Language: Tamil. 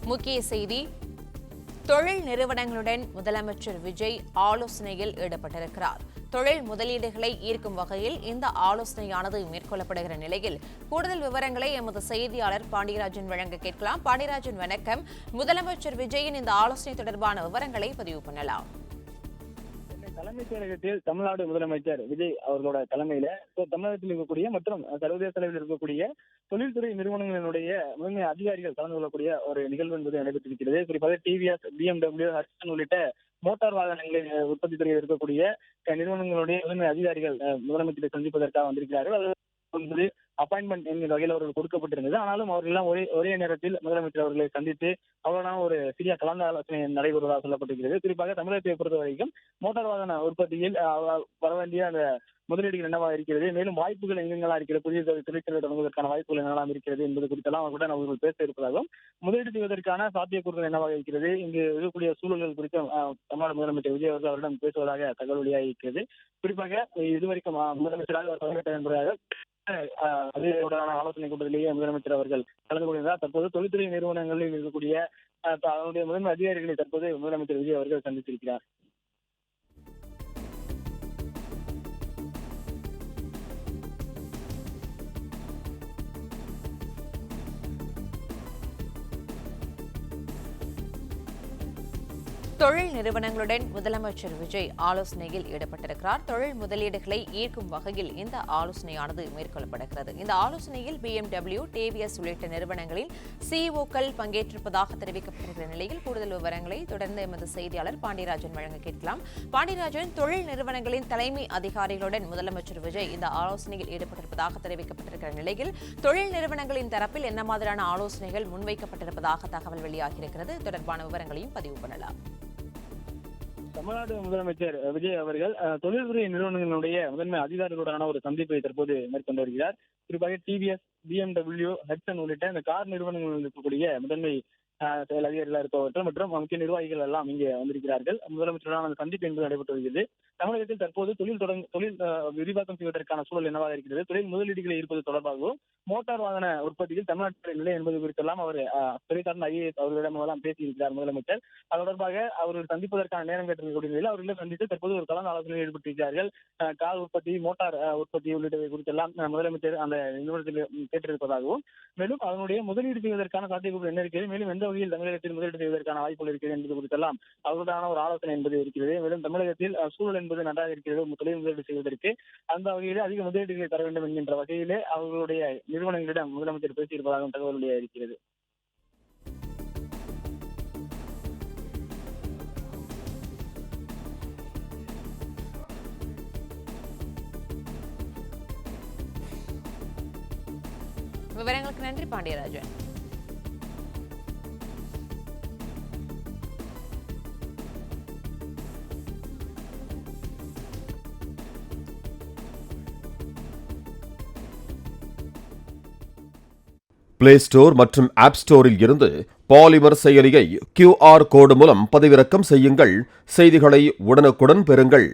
முக்கிய செய்தி. தொழில் நிறுவனங்களுடன் முதலமைச்சர் விஜய் ஆலோசனையில் ஈடுபட்டிருக்கிறார். தொழில் முதலீடுகளை ஈர்க்கும் வகையில் இந்த ஆலோசனையானது மேற்கொள்ளப்படுகிற நிலையில் கூடுதல் விவரங்களை எமது செய்தியாளர் பாண்டியராஜன் வழங்க கேட்கலாம். பாண்டியராஜன், வணக்கம். முதலமைச்சர் விஜயின் இந்த ஆலோசனை தொடர்பான விவரங்களை பதிவு பண்ணலாம். தலைமைச் செயலகத்தில் தமிழ்நாடு முதலமைச்சர் விஜய் அவர்களோட தலைமையில தமிழகத்தில் இருக்கக்கூடிய மற்றும் சர்வதேச அளவில் இருக்கக்கூடிய தொழில்துறை நிறுவனங்களினுடைய முதன்மை அதிகாரிகள் கலந்து கொள்ளக்கூடிய ஒரு நிகழ்வு என்பது நடைபெற்றிருக்கிறது. குறிப்பாக டிவிஎஸ், BMW, ஹட்சன் உள்ளிட்ட மோட்டார் வாகனங்களின் உற்பத்தி துறையில் இருக்கக்கூடிய நிறுவனங்களுடைய முதன்மை அதிகாரிகள் முதலமைச்சரை சந்திப்பதற்காக வந்திருக்கிறார்கள். அது அப்பாயின்மெண்ட் என்கிற வகையில் அவர்கள் கொடுக்கப்பட்டிருந்தது. ஆனாலும் அவர்கள் எல்லாம் ஒரே நேரத்தில் முதலமைச்சர் அவர்களை சந்தித்து அவர்களான ஒரு சிறிய கலந்து ஆலோசனை நடைபெறுவதாக சொல்லப்பட்டிருக்கிறது. குறிப்பாக தமிழகத்தை பொறுத்த வரைக்கும் மோட்டார் வாகன உற்பத்தியில் வர வேண்டிய அந்த முதலீடுகள் என்னவா இருக்கிறது, மேலும் வாய்ப்புகள் எங்கெங்கெல்லாம் இருக்கிறது, புதிய தொழிற்சாலை தொடங்குவதற்கான வாய்ப்புகள் என்னெல்லாம் இருக்கிறது என்பது குறித்தெல்லாம் அவர்களுடன் அவர்கள் பேச இருப்பதாகவும், முதலீடு செய்வதற்கான சாத்தியக்கூறுகள் என்னவாக இருக்கிறது, இங்கு இருக்கக்கூடிய சூழல்கள் குறித்து தமிழ்நாடு முதலமைச்சர் விஜய் அவர்கள் அவரிடம் பேசுவதாக தகவல் வெளியாக இருக்கிறது. குறிப்பாக இதுவரைக்கும் முதலமைச்சராக பதினெட்டு முறையாக அதோடான ஆலோசனை கூட்டத்திலேயே முதலமைச்சர் அவர்கள் கலந்து கொண்டிருந்தார். தற்போது தொழில்துறை நிறுவனங்களில் இருக்கக்கூடிய அவருடைய முதன்மை அதிகாரிகளை தற்போது முதலமைச்சர் விஜய் அவர்கள் சந்தித்திருக்கிறார். தொழில் நிறுவனங்களுடன் முதலமைச்சர் விஜய் ஆலோசனையில் ஈடுபட்டிருக்கிறார். தொழில் முதலீடுகளை ஈர்க்கும் வகையில் இந்த ஆலோசனையானது மேற்கொள்ளப்படுகிறது. இந்த ஆலோசனையில் BMW, TVS உள்ளிட்ட நிறுவனங்களில் CEOக்கள் பங்கேற்றிருப்பதாக தெரிவிக்கப்பட்டிருக்கிற நிலையில் கூடுதல் விவரங்களை தொடர்ந்து எமது செய்தியாளர் பாண்டியராஜன் வழங்க கேட்கலாம். பாண்டியராஜன், தொழில் நிறுவனங்களின் தலைமை அதிகாரிகளுடன் முதலமைச்சர் விஜய் இந்த ஆலோசனையில் ஈடுபட்டிருப்பதாக தெரிவிக்கப்பட்டிருக்கிற நிலையில் தொழில் நிறுவனங்களின் தரப்பில் என்ன மாதிரியான ஆலோசனைகள் முன்வைக்கப்பட்டிருப்பதாக தகவல் வெளியாகியிருக்கிறது. தொடர்பான விவரங்களையும் பதிவு பண்ணலாம். தமிழ்நாடு முதலமைச்சர் விஜய் அவர்கள் தொழில்துறை நிறுவனங்களுடைய முதன்மை அதிகாரிகளுடனான ஒரு சந்திப்பை தற்போது மேற்கொண்டு வருகிறார். குறிப்பாக டிவிஎஸ், BMW, ஹட்சன் உள்ளிட்ட இந்த கார் நிறுவனங்களில் இருக்கக்கூடிய முதன்மை செயல் அதிகாரிகளாக இருப்பவர்கள் மற்றும் முக்கிய நிர்வாகிகள் எல்லாம் இங்கே வந்திருக்கிறார்கள். முதலமைச்சருடன் அந்த சந்திப்பு என்பது நடைபெற்று வருகிறது. தமிழகத்தில் தற்போது தொழில் விரிவாக்கம் செய்வதற்கான சூழல் என்னவாக இருக்கிறது, தொழில் முதலீடுகளை ஈர்ப்பது தொடர்பாகவும், மோட்டார் வாகன உற்பத்தியில் தமிழ்நாட்டின் நிலை என்பது குறித்தெல்லாம் அவர் துறை சார்ந்த IAS அவர்களிடம் பேசியிருக்கிறார் முதலமைச்சர். அது தொடர்பாக அவர்கள் சந்திப்பதற்கான நேரம் கேட்டிருக்கக்கூடிய நிலையில் அவர்களை சந்தித்து தற்போது ஒரு கலந்து ஆலோசனையில் ஈடுபட்டிருக்கிறார்கள். கார் உற்பத்தி, மோட்டார் உற்பத்தி உள்ளிட்டவை குறித்தெல்லாம் முதலமைச்சர் அந்த நிறுவனத்தில் கேட்டிருப்பதாகவும், மேலும் அதனுடைய முதலீடு செய்வதற்கான சாத்தியக்கூறு என்ன இருக்கிறது, மேலும் எந்த வகையில் தமிழகத்தில் முதலீடு செய்வதற்கான வாய்ப்புகள் இருக்கிறது என்பது குறித்தெல்லாம் அவர்களுடான ஒரு ஆலோசனை என்பது இருக்கிறது. மேலும் தமிழகத்தில் சூழல் என்பது நன்றாக இருக்கிறது தொழில் முதலீடு செய்வதற்கு, அந்த வகையிலே அதிக முதலீடுகளை தர வேண்டும் என்கின்ற வகையிலே அவர்களுடைய நிறுவனங்களிடம் முதலமைச்சர் பேசியிருப்பதாகவும் தகவல் வெளியாக இருக்கிறது. விவரங்களுக்கு நன்றி பாண்டியராஜன். பிளே ஸ்டோர் மற்றும் ஆப் ஸ்டோரில் இருந்து பாலிமர் செயலியை QR கோடு மூலம் பதிவிறக்கம் செய்யுங்கள். செய்திகளை உடனுக்குடன் பெறுங்கள்.